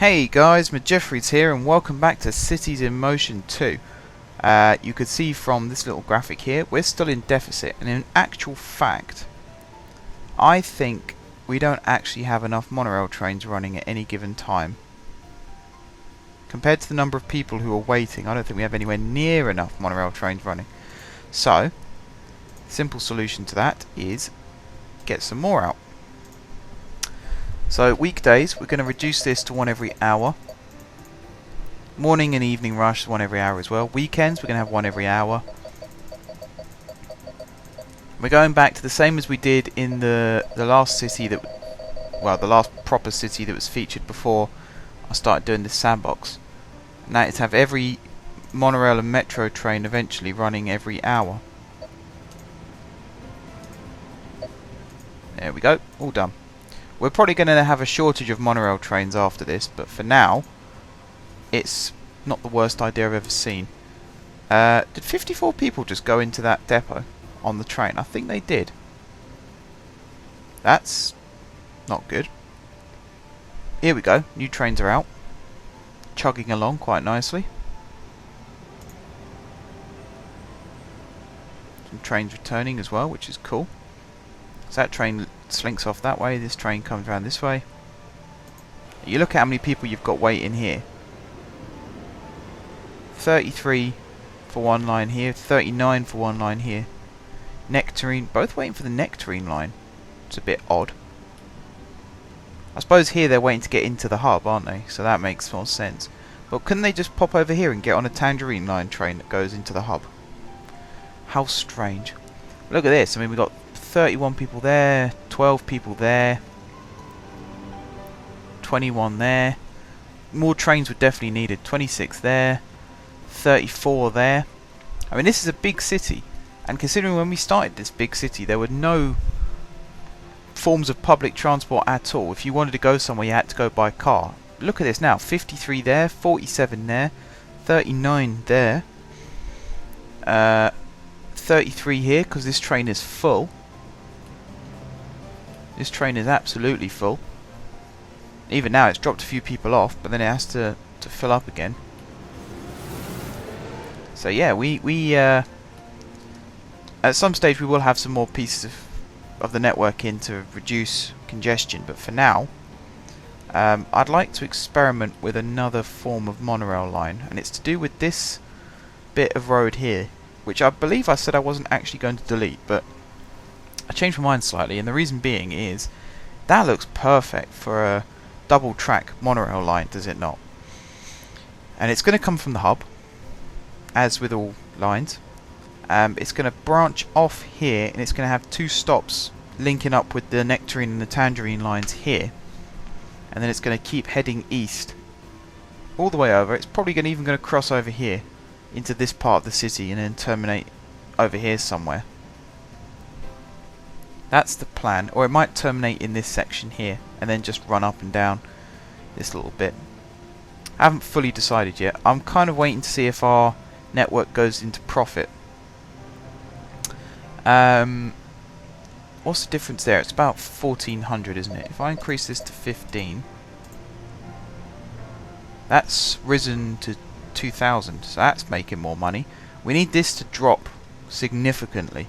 Hey guys, Jeffries here and welcome back to Cities in Motion 2. You could see from this little graphic here, we're still in deficit, and in actual fact, I think we don't actually have enough monorail trains running at any given time. Compared to the number of people who are waiting, I don't think we have anywhere near enough monorail trains running. So, simple solution to that is get some more out. So weekdays, we're going to reduce this to one every hour. Morning and evening rush, one every hour as well. Weekends, we're going to have one every hour. We're going back to the same as we did in the last city that, well, the last proper city that was featured before I started doing this sandbox. And that is to have every monorail and metro train eventually running every hour. There we go, all done. We're probably going to have a shortage of monorail trains after this, but for now, it's not the worst idea I've ever seen. Did 54 people just go into that depot on the train? I think they did. That's not good. Here we go, new trains are out. Chugging along quite nicely. Some trains returning as well, which is cool. So that train slinks off that way, this train comes around this way. You look at how many people you've got waiting here. 33 for one line here, 39 for one line here. Nectarine, both waiting for the Nectarine line. It's a bit odd. I suppose here they're waiting to get into the hub, aren't they? So that makes more sense. But couldn't they just pop over here and get on a Tangerine line train that goes into the hub? How strange. Look at this, I mean we've got 31 people there, 12 people there, 21 there. More trains were definitely needed. 26 there, 34 there. I mean, this is a big city, and considering when we started this big city there were no forms of public transport at all. If you wanted to go somewhere you had to go by car. Look at this now, 53 there, 47 there, 39 there, 33 here because this train is full. This train is absolutely full. Even now it's dropped a few people off, but then it has to fill up again. So yeah, we at some stage we will have some more pieces of the network in to reduce congestion, but for now I'd like to experiment with another form of monorail line, and it's to do with this bit of road here, which I believe I said I wasn't actually going to delete, but I changed my mind slightly, and the reason being is that looks perfect for a double track monorail line, does it not? And it's going to come from the hub, as with all lines. It's going to branch off here, and it's going to have two stops linking up with the Nectarine and the Tangerine lines here, and then it's going to keep heading east all the way over. It's probably even going to cross over here into this part of the city and then terminate over here somewhere. That's the plan, or it might terminate in this section here and then just run up and down this little bit. I haven't fully decided yet. I'm kind of waiting to see if our network goes into profit. What's the difference there? It's about 1400, isn't it? If I increase this to 15, that's risen to 2000, so that's making more money. We need this to drop significantly.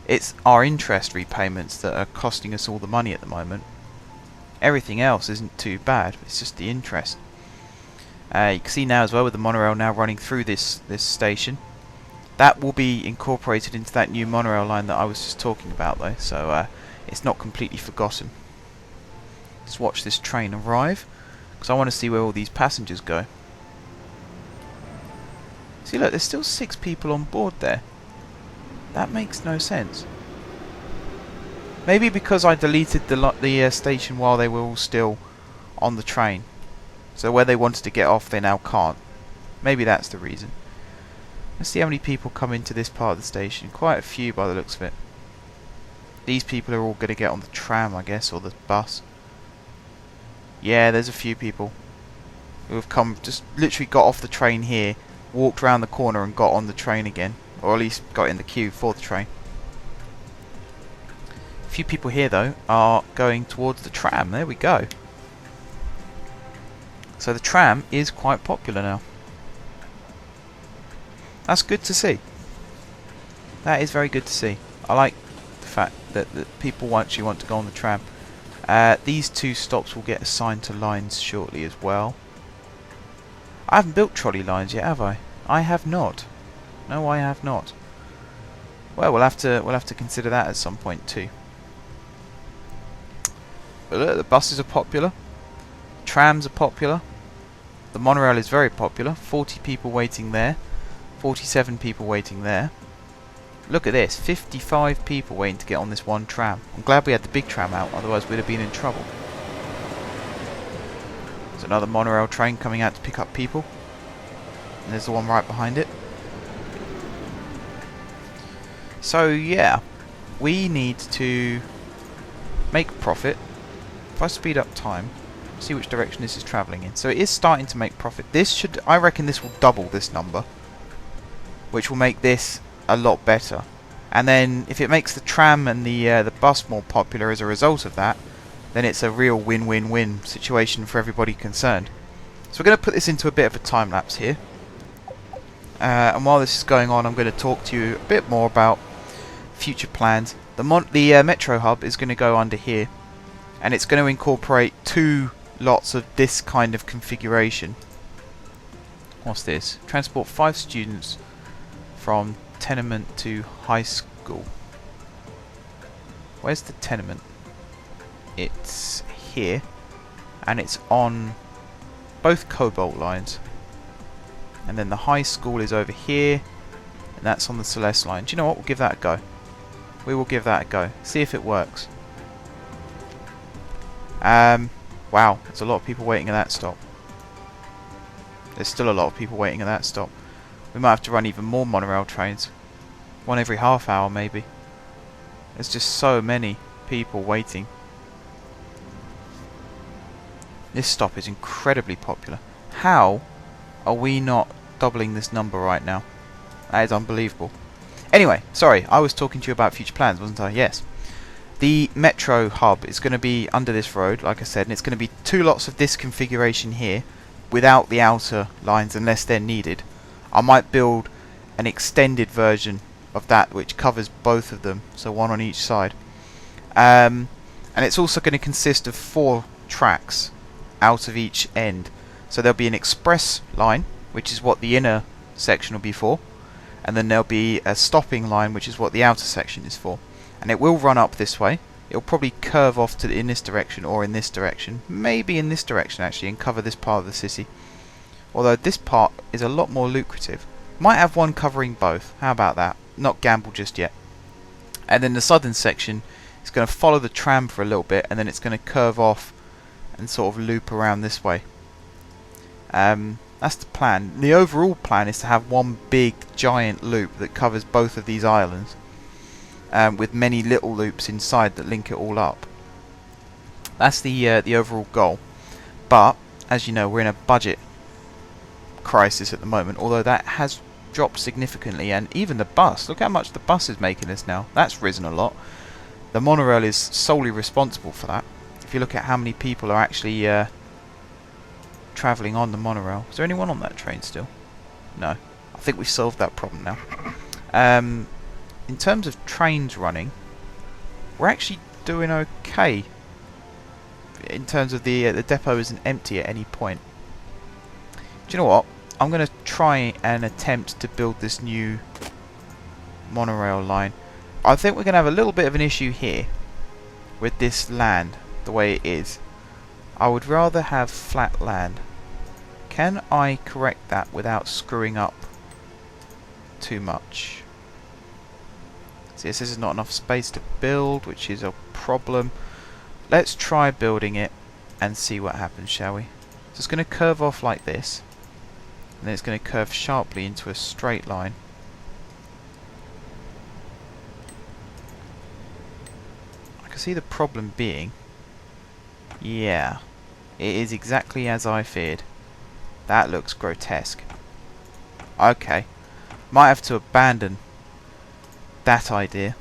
It's our interest repayments that are costing us all the money at the moment. Everything else isn't too bad, it's just the interest. You can see now as well with the monorail now running through this station. That will be incorporated into that new monorail line that I was just talking about though, so it's not completely forgotten. Let's watch this train arrive, because I want to see where all these passengers go. See, look, there's still 6 people on board there. That makes no sense. Maybe because I deleted the station while they were all still on the train. So where they wanted to get off, they now can't. Maybe that's the reason. Let's see how many people come into this part of the station. Quite a few by the looks of it. These people are all going to get on the tram, I guess, or the bus. Yeah, there's a few people who have come, just literally got off the train here, walked round the corner and got on the train again. Or at least got in the queue for the train. A few people here though are going towards the tram. There we go. So the tram is quite popular now. That's good to see. That is very good to see. I like the fact that people actually want to go on the tram. These two stops will get assigned to lines shortly as well. I haven't built trolley lines yet, have I? I have not. No, I have not. Well, we'll have to consider that at some point too. But look, the buses are popular. Trams are popular. The monorail is very popular. 40 people waiting there. 47 people waiting there. Look at this, 55 people waiting to get on this one tram. I'm glad we had the big tram out, otherwise we'd have been in trouble. There's another monorail train coming out to pick up people. And there's the one right behind it. So yeah, we need to make profit. If I speed up time, see which direction this is travelling in. So it is starting to make profit. This should, I reckon this will double this number, which will make this a lot better. And then if it makes the tram and the bus more popular as a result of that, then it's a real win-win-win situation for everybody concerned. So we're going to put this into a bit of a time lapse here. And while this is going on, I'm going to talk to you a bit more about future plans. The metro hub is going to go under here, and it's going to incorporate 2 lots of this kind of configuration. What's this? Transport 5 students from tenement to high school. Where's the tenement? It's here, and it's on both Cobalt lines. And then the high school is over here, and that's on the Celeste line. Do you know what? We'll give that a go. We will give that a go. See if it works. Wow, there's a lot of people waiting at that stop. There's still a lot of people waiting at that stop. We might have to run even more monorail trains. One every half hour maybe. There's just so many people waiting. This stop is incredibly popular. How are we not doubling this number right now? That is unbelievable. Anyway, sorry, I was talking to you about future plans, wasn't I? Yes. The metro hub is going to be under this road, like I said, and it's going to be 2 lots of this configuration here, without the outer lines unless they're needed. I might build an extended version of that which covers both of them, so one on each side. And it's also going to consist of 4 tracks out of each end. So there'll be an express line, which is what the inner section will be for, and then there'll be a stopping line, which is what the outer section is for. And it will run up this way. It'll probably curve off in this direction or in this direction, maybe in this direction actually, and cover this part of the city. Although this part is a lot more lucrative. Might have one covering both. How about that? Not gamble just yet. And then the southern section is going to follow the tram for a little bit, and then it's going to curve off and sort of loop around this way. That's the plan. The overall plan is to have one big giant loop that covers both of these islands, with many little loops inside that link it all up. That's the overall goal. But as you know, we're in a budget crisis at the moment, although that has dropped significantly, and even the bus, look how much the bus is making us now. That's risen a lot. The monorail is solely responsible for that. If you look at how many people are actually travelling on the monorail. Is there anyone on that train still? No. I think we've solved that problem now. In terms of trains running, we're actually doing okay. In terms of the depot isn't empty at any point. Do you know what? I'm going to try and attempt to build this new monorail line. I think we're going to have a little bit of an issue here with this land, the way it is. I would rather have flat land. Can I correct that without screwing up too much? See, this is not enough space to build, which is a problem. Let's try building it and see what happens, shall we? So it's going to curve off like this, and then it's going to curve sharply into a straight line. I can see the problem being, yeah, it is exactly as I feared. That looks grotesque. Okay, might have to abandon that idea,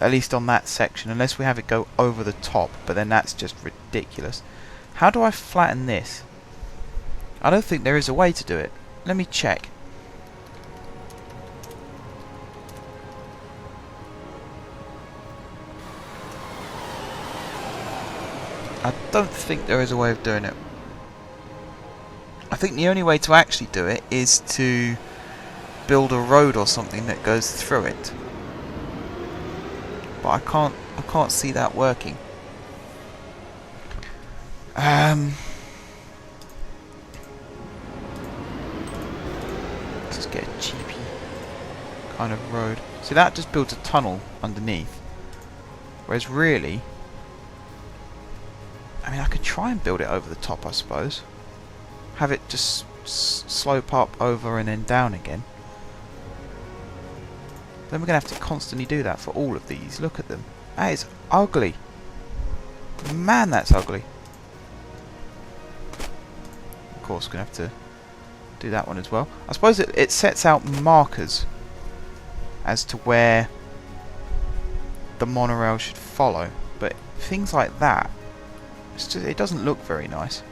at least on that section, unless we have it go over the top, but then that's just ridiculous. How do I flatten this? I don't think there is a way to do it. Let me check. I don't think there is a way of doing it. I think the only way to actually do it is to build a road or something that goes through it. But I can't see that working. Let's get a cheapy kind of road. See, that just builds a tunnel underneath. Whereas really, I mean, I could try and build it over the top, I suppose. Have it just slope up over and then down again. Then we're going to have to constantly do that for all of these. Look at them. That is ugly. Man, that's ugly. Of course, we're going to have to do that one as well. I suppose it sets out markers as to where the monorail should follow. But things like that, it doesn't look very nice.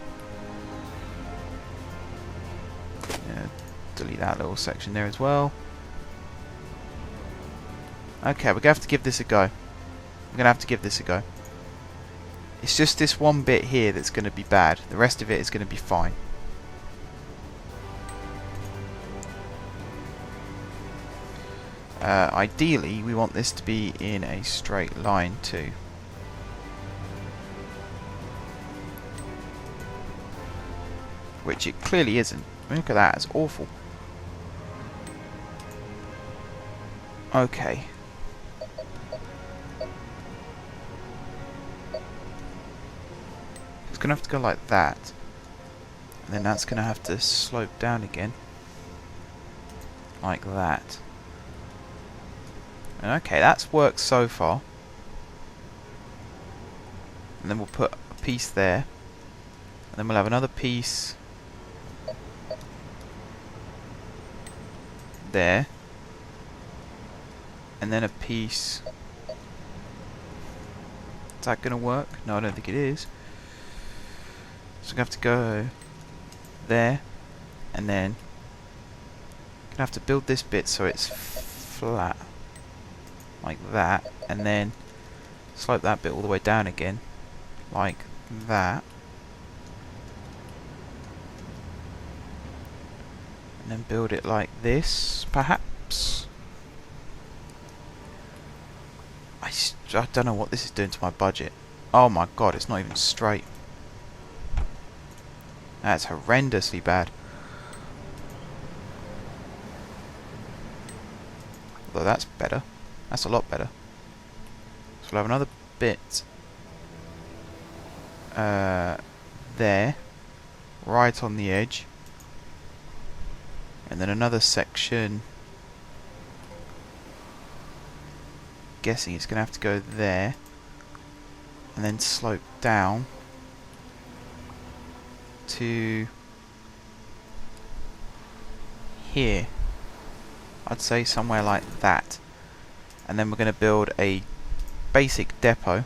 Yeah, delete that little section there as well. Okay, we're going to have to give this a go. We're going to have to give this a go. It's just this one bit here that's going to be bad. The rest of it is going to be fine. Ideally, we want this to be in a straight line too. Which it clearly isn't. I mean, look at that, it's awful. Okay. It's going to have to go like that. And then that's going to have to slope down again. Like that. And okay, that's worked so far. And then we'll put a piece there. And then we'll have another piece there. And then a piece. Is that going to work? No, I don't think it is. So we have to go there. And then going to have to build this bit so it's flat. Like that. And then slope that bit all the way down again. Like that. And then build it like this, perhaps. I don't know what this is doing to my budget. Oh my god, it's not even straight. That's horrendously bad. Although that's better. That's a lot better. So we'll have another bit there, right on the edge. And then another section. Guessing it's going to have to go there. And then slope down to here. I'd say somewhere like that. And then we're going to build a basic depot.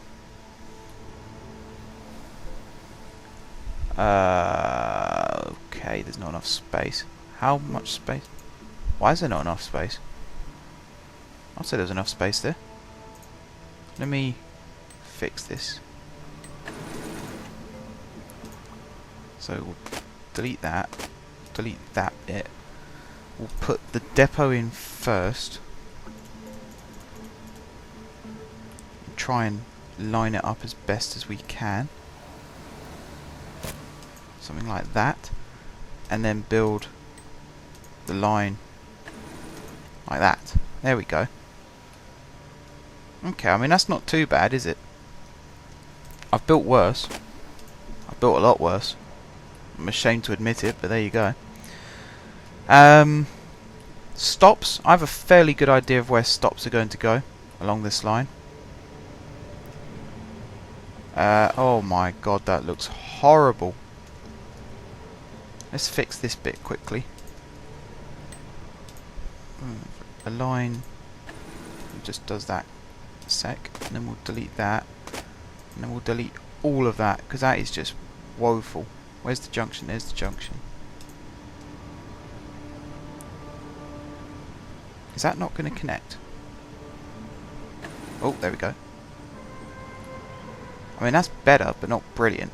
Okay, there's not enough space. How much space? Why is there not enough space? I'd say there's enough space there. Let me fix this. So we'll delete that bit. We'll put the depot in first. Try and line it up as best as we can. Something like that. And then build the line like that. There we go. Okay, I mean that's not too bad, is it? I've built worse. I've built a lot worse. I'm ashamed to admit it, but there you go. Stops. I have a fairly good idea of where stops are going to go along this line. Oh my god, that looks horrible. Let's fix this bit quickly. A line just does that a sec, and then we'll delete that, and then we'll delete all of that because that is just woeful. Where's the junction? There's the junction. Is that not going to connect? Oh, there we go. I mean, that's better, but not brilliant.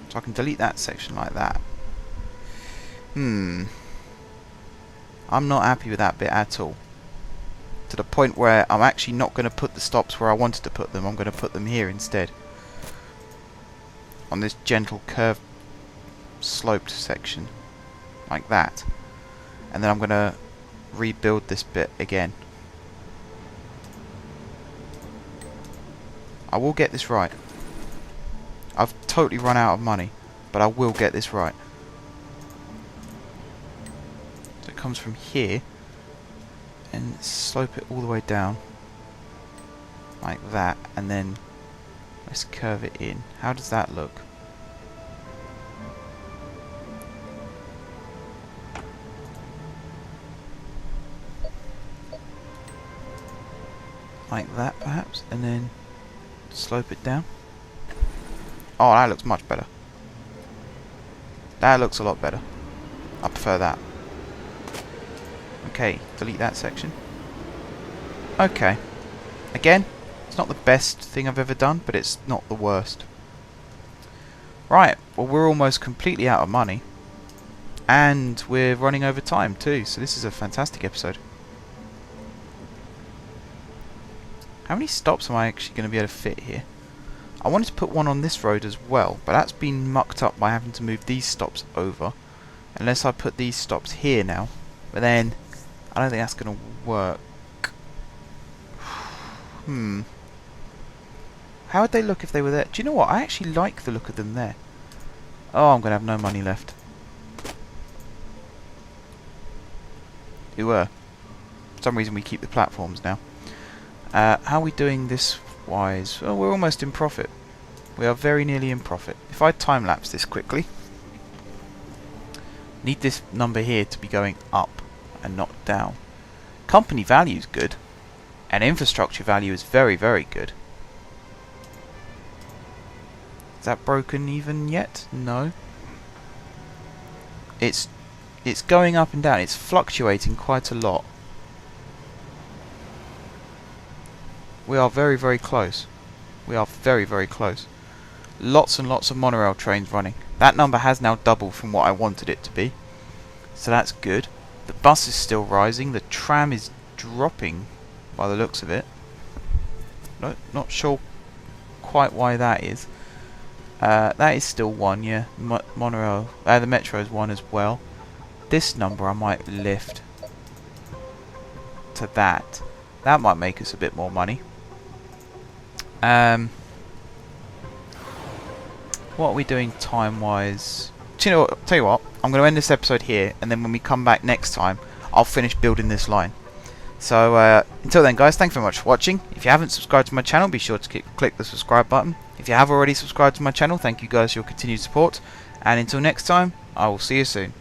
So I can delete that section like that. I'm not happy with that bit at all. To the point where I'm actually not going to put the stops where I wanted to put them. I'm going to put them here instead. On this gentle curved sloped section. Like that. And then I'm going to rebuild this bit again. I will get this right. I've totally run out of money, but I will get this right. So it comes from here and slope it all the way down like that, and then let's curve it in. How does that look? Like that perhaps, and then slope it down. Oh, that looks much better. That looks a lot better. I prefer that. Okay, delete that section. Okay. Again, it's not the best thing I've ever done, but it's not the worst. Right, well, we're almost completely out of money. And we're running over time too, so this is a fantastic episode. How many stops am I actually going to be able to fit here? I wanted to put one on this road as well, but that's been mucked up by having to move these stops over. Unless I put these stops here now. But then, I don't think that's going to work. How would they look if they were there? Do you know what? I actually like the look of them there. Oh, I'm going to have no money left. For some reason we keep the platforms now. How are we doing this wise? Well, we're almost in profit. We are very nearly in profit. If I time-lapse this quickly, need this number here to be going up and not down. Company value is good, and infrastructure value is very, very good. Is that broken even yet? No. It's going up and down. It's fluctuating quite a lot. We are very, very close. We are very, very close. Lots and lots of monorail trains running. That number has now doubled from what I wanted it to be. So that's good. The bus is still rising. The tram is dropping by the looks of it. Not sure quite why that is. That is still 1, yeah. Monorail. The metro is 1 as well. This number I might lift to that. That might make us a bit more money. What are we doing time-wise? Tell you what, I'm going to end this episode here, and then when we come back next time, I'll finish building this line. So, until then, guys, thanks very much for watching. If you haven't subscribed to my channel, be sure to click the subscribe button. If you have already subscribed to my channel, thank you guys for your continued support. And until next time, I will see you soon.